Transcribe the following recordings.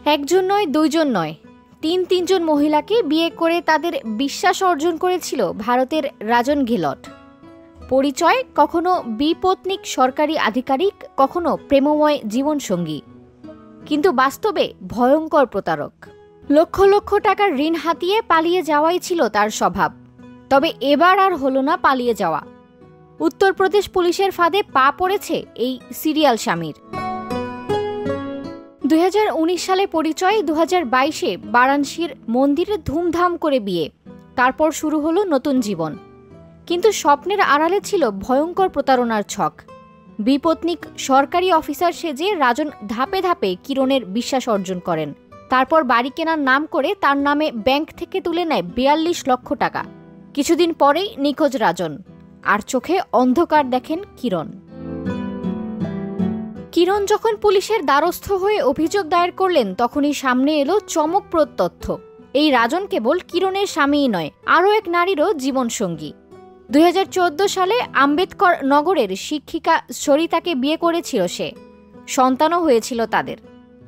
একজন নয়, দুইজন নয়, তিনজন মহিলাকে বিয়ে করে তাদের বিশ্বাস অর্জন করেছিল ভারতের রাজন ঘেলট। পরিচয় কখনো বিপত্নিক সরকারি আধিকারিক, কখনো প্রেমময় জীবনসঙ্গী, কিন্তু বাস্তবে ভয়ঙ্কর প্রতারক। লক্ষ লক্ষ টাকার ঋণ হাতিয়ে পালিয়ে যাওয়াই ছিল তার স্বভাব। তবে এবার আর হলো না পালিয়ে যাওয়া। উত্তরপ্রদেশ পুলিশের ফাঁদে পা পড়েছে এই সিরিয়াল স্বামীর। 2019 সালে পরিচয়, 2022-এ বারাণসীর মন্দিরে ধুমধাম করে বিয়ে, তারপর শুরু হলো নতুন জীবন। কিন্তু স্বপ্নের আড়ালে ছিল ভয়ঙ্কর প্রতারণার ছক। বিপত্নিক সরকারি অফিসার সেজে রাজন ধাপে ধাপে কিরণের বিশ্বাস অর্জন করেন। তারপর বাড়ি কেনার নাম করে তার নামে ব্যাংক থেকে তুলে নেয় 42 লক্ষ টাকা। কিছুদিন পরেই নিখোঁজ রাজন, আর চোখে অন্ধকার দেখেন কিরণ। কিরণ যখন পুলিশের দ্বারস্থ হয়ে অভিযোগ দায়ের করলেন, তখনই সামনে এলো চমকপ্রদ তথ্য। এই রাজন কেবল কিরণের স্বামীই নয়, আরও এক নারীরও জীবনসঙ্গী। 2014 সালে আম্বেদকর নগরের শিক্ষিকা সরিতাকে বিয়ে করেছিল সে। সন্তানও হয়েছিল তাদের,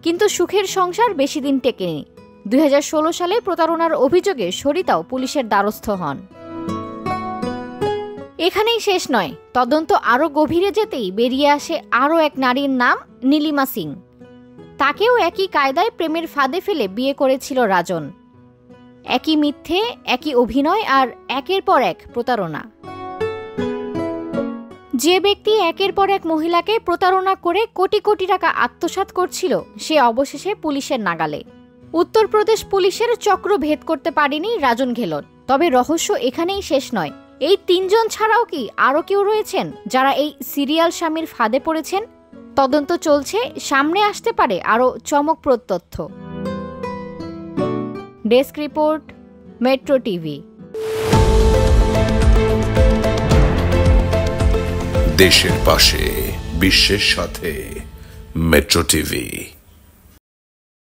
কিন্তু সুখের সংসার বেশি দিন টেকেনি। 2016 সালে প্রতারণার অভিযোগে সরিতাও পুলিশের দ্বারস্থ হন। এখানেই শেষ নয়, তদন্ত আরও গভীরে যেতেই বেরিয়ে আসে আরও এক নারীর নাম, নীলিমা সিং। তাকেও একই কায়দায় প্রেমের ফাঁদে ফেলে বিয়ে করেছিল রাজন। একই মিথ্যে, একই অভিনয়, আর একের পর এক প্রতারণা। যে ব্যক্তি একের পর এক মহিলাকে প্রতারণা করে কোটি কোটি টাকা আত্মসাৎ করছিল, সে অবশেষে পুলিশের নাগালে। উত্তরপ্রদেশ পুলিশের চক্র ভেদ করতে পারেনি রাজন ঘেলট। তবে রহস্য এখানেই শেষ নয়। এই 3 জন ছাড়াও কি আরও কেউ রয়েছেন যারা এই সিরিয়াল স্বামীর ফাঁদে পড়েছেন? তদন্ত চলছে, সামনে আসতে পারে আরও চমকপ্রদ তথ্য। Desk report, metro TV. দেশের পাশে, বিশ্বের সাথে, মেট্রো টিভি।